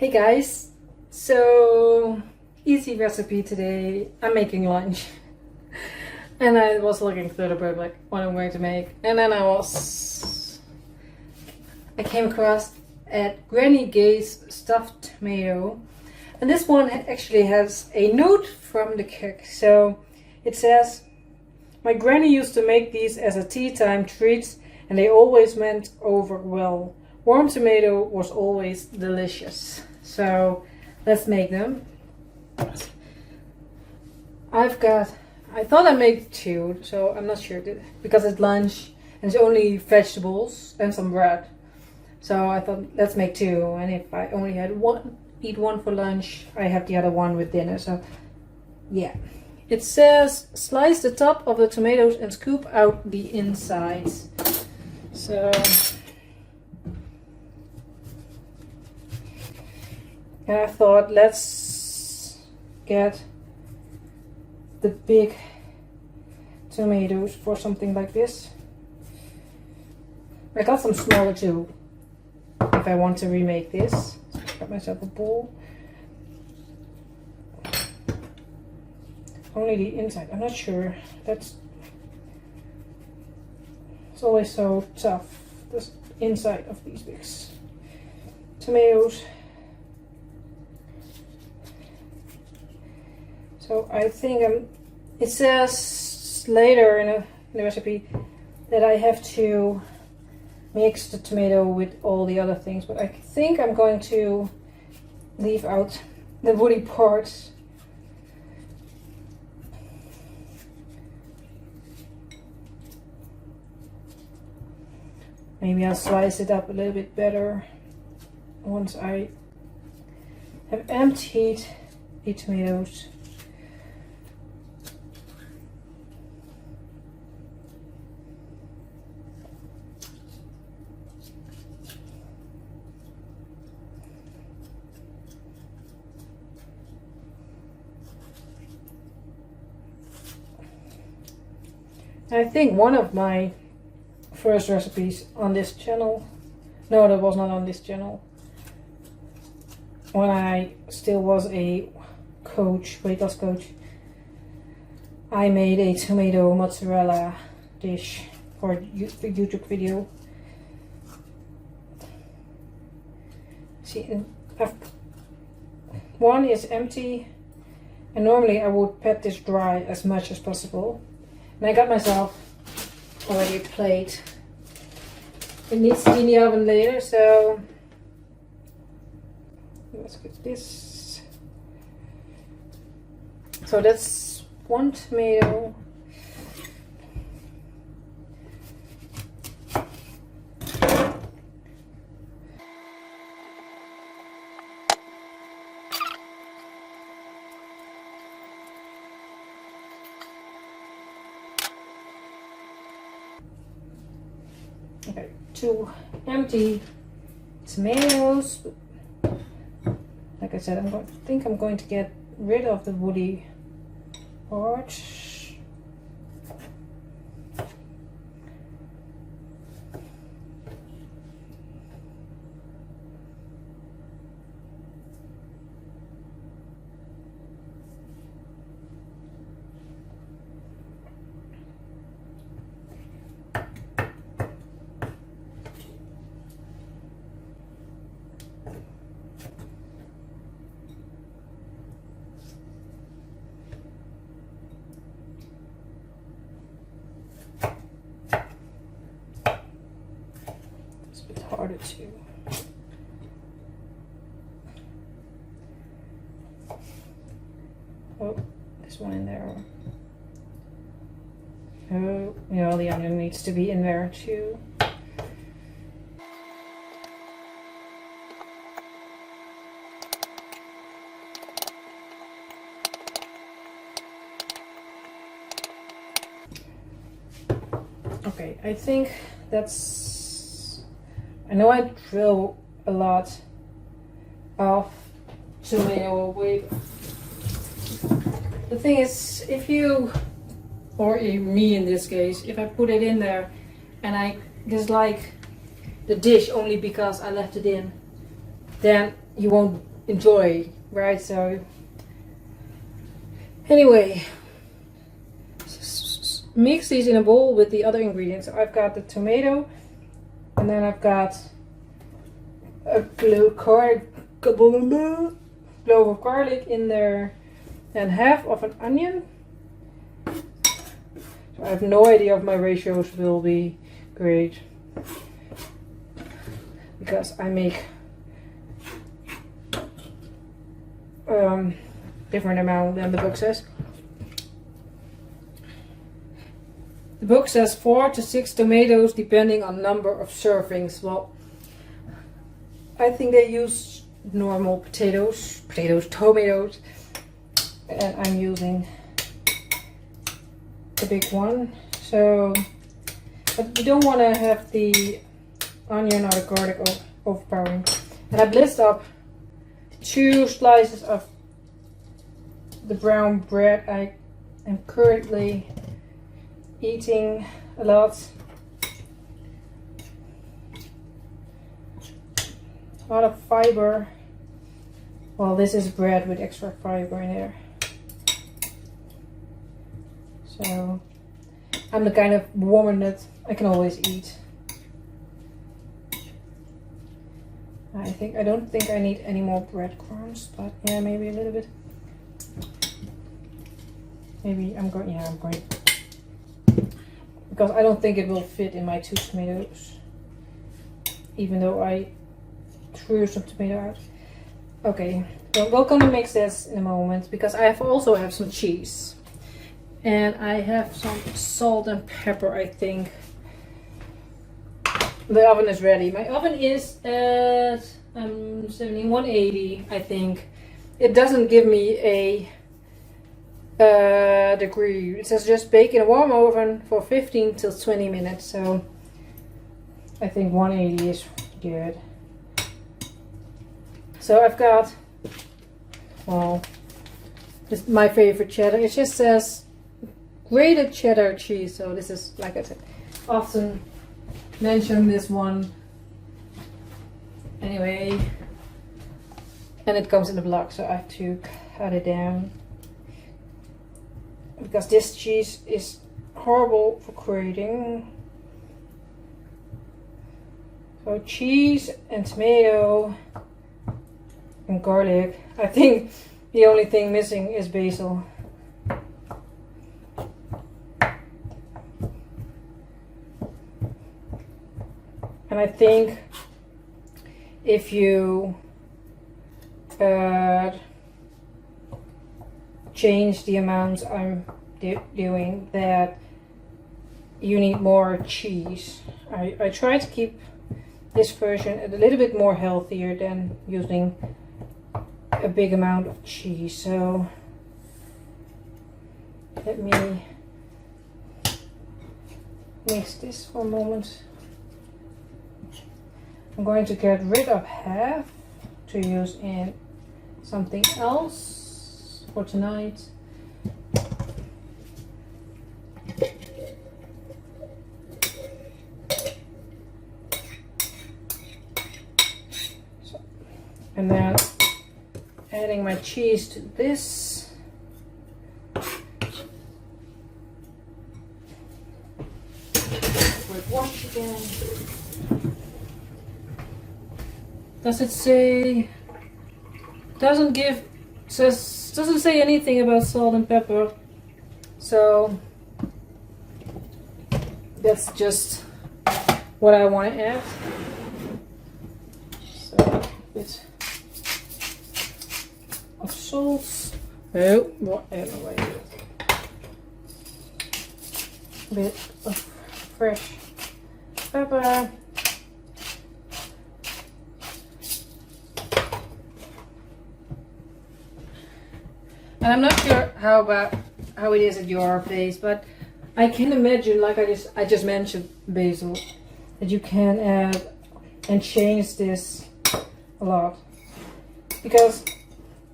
Hey guys, so easy recipe today. I'm making lunch and I was looking through the book like what I'm going to make, and then I came across at Granny Gay's stuffed tomato, and this one actually has a note from the cook. So it says, "My granny used to make these as a tea time treat and they always went over well. Warm tomato was always delicious." So let's make them. I thought I made two, so I'm not sure because it's lunch and it's only vegetables and some bread. So I thought let's make two, and if I only had eat one for lunch, I have the other one with dinner. So yeah. It says slice the top of the tomatoes and scoop out the insides. So and I thought let's get the big tomatoes for something like this. I got some smaller too if I want to remake this. So I got myself a bowl. Only the inside, I'm not sure. It's always so tough, this inside of these big tomatoes. So I think it says later in the recipe that I have to mix the tomato with all the other things, but I think I'm going to leave out the woody parts. Maybe I'll slice it up a little bit better once I have emptied the tomatoes. I think one of my first recipes on this channel, no, that was not on this channel, when I still was a coach, weight loss coach, I made a tomato mozzarella dish for a YouTube video. See, one is empty, and normally I would pat this dry as much as possible. And I got myself already a plate. It needs to be in the oven later, so let's get this. So that's one tomato. Okay, 2 empty tomatoes. Like I said, I think I'm going to get rid of the woody part. Harder to. Oh, this one in there. Oh, yeah, the onion needs to be in there too. Okay, I think that's. I know I throw a lot of tomato away. The thing is, if you, or me in this case, if I put it in there and I dislike the dish only because I left it in, then you won't enjoy, right? So anyway, mix these in a bowl with the other ingredients. So I've got the tomato, and then I've got a clove of garlic in there, and half of an onion. So I have no idea if my ratios will be great, because I make different amount than the book says. The book says 4 to 6 tomatoes depending on number of servings. Well, I think they use normal tomatoes, and I'm using the big one. So, but you don't want to have the onion or the garlic overpowering. And I blitzed up 2 slices of the brown bread. I am currently eating a lot of fiber. Well, this is bread with extra fiber in there. So I'm the kind of woman that I can always eat. I don't think I need any more breadcrumbs, but yeah, maybe a little bit. Maybe I'm going, because I don't think it will fit in my 2 tomatoes, even though I threw some tomato out. Okay, well, we're gonna mix this in a moment, because I also have some cheese, and I have some salt and pepper. I think the oven is ready. My oven is at 180, I think. It doesn't give me a degree. It says just bake in a warm oven for 15 till 20 minutes. So I think 180 is good. So I've got, well, just my favorite cheddar. It just says grated cheddar cheese. So this is, like I said, often mention this one. Anyway, and it comes in a block, so I have to cut it down, because this cheese is horrible for grating. So cheese and tomato and garlic. I think the only thing missing is basil. And I think if you change the amounts I'm doing, that you need more cheese. I try to keep this version a little bit more healthier than using a big amount of cheese. So let me mix this for a moment. I'm going to get rid of half to use in something else for tonight. So, and then adding my cheese to this. Wash again. Does it say? Doesn't say anything about salt and pepper. So that's just what I want to add. So a bit of salt. Oh, what am I doing? A bit of fresh pepper. And I'm not sure how it is at your place, but I can imagine, like I just mentioned basil, that you can add and change this a lot. Because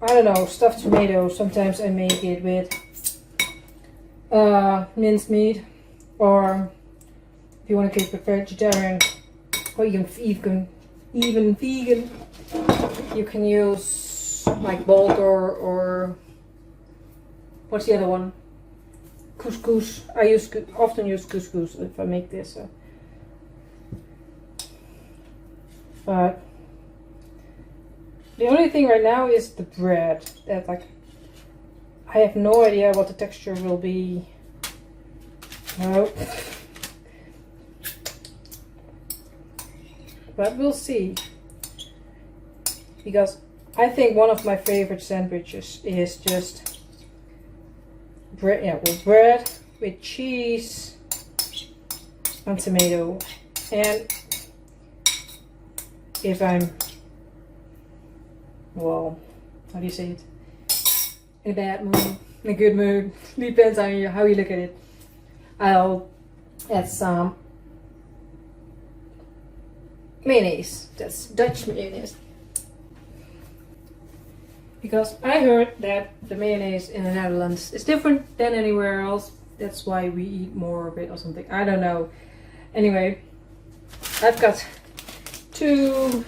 I don't know, stuffed tomatoes, sometimes I make it with minced meat, or if you want to keep it vegetarian, or even vegan, you can use like bulgur or what's the other one? Couscous. I often use couscous if I make this. So. But the only thing right now is the bread. That like I have no idea what the texture will be. No. But we'll see. Because I think one of my favorite sandwiches is just bread, with bread, with cheese and tomato. And if I'm, well, how do you say it? In a bad mood, in a good mood, depends on how you look at it. I'll add some mayonnaise. That's Dutch mayonnaise. Because I heard that the mayonnaise in the Netherlands is different than anywhere else. That's why we eat more of it or something. I don't know. Anyway, I've got 2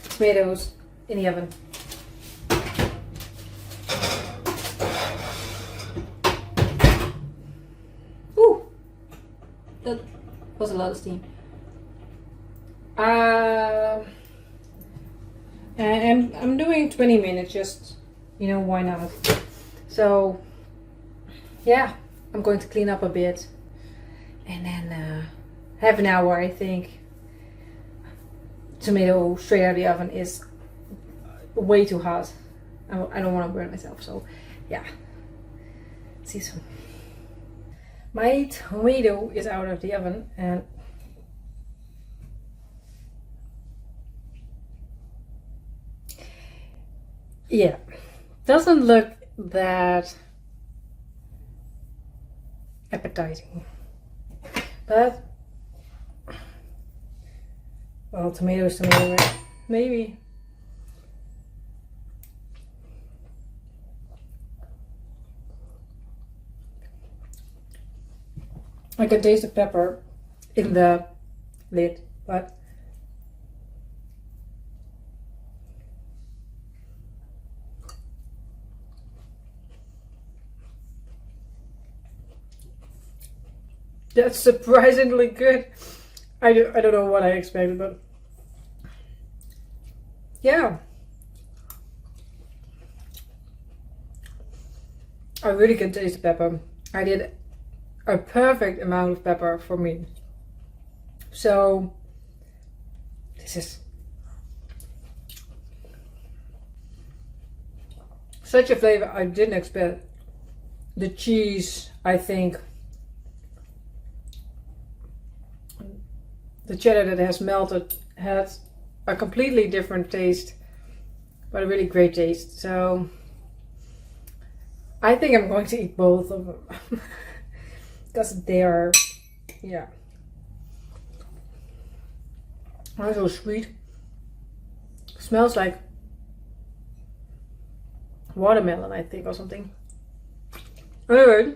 tomatoes in the oven. Ooh, that was a lot of steam. And I'm doing 20 minutes, just, why not? So, yeah, I'm going to clean up a bit. And then half an hour, I think. Tomato straight out of the oven is way too hot. I don't want to burn myself, so yeah. See some. My tomato is out of the oven and yeah, doesn't look that appetizing, but well, tomato is tomato, right? Maybe. I can taste the pepper in the lid, but that's surprisingly good. I don't know what I expected, but yeah. I really can taste the pepper. I did a perfect amount of pepper for me. So this is such a flavor I didn't expect. The cheese, I think, the cheddar that has melted has a completely different taste, but a really great taste. So I think I'm going to eat both of them because they are, yeah, they're so sweet. Smells like watermelon, I think, or something. Anyway,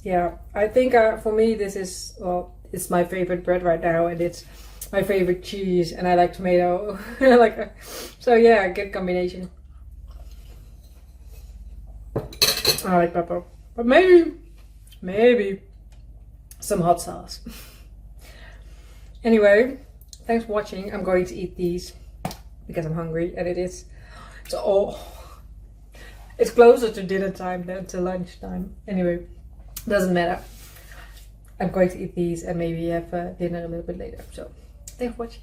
yeah, I think for me this is, well, it's my favorite bread right now, and it's my favorite cheese, and I like tomato. So yeah, good combination. I like pepper, but maybe some hot sauce. Anyway, thanks for watching. I'm going to eat these because I'm hungry, and it's closer to dinner time than to lunch time. Anyway, doesn't matter. I'm going to eat these and maybe have dinner a little bit later. So thanks for watching.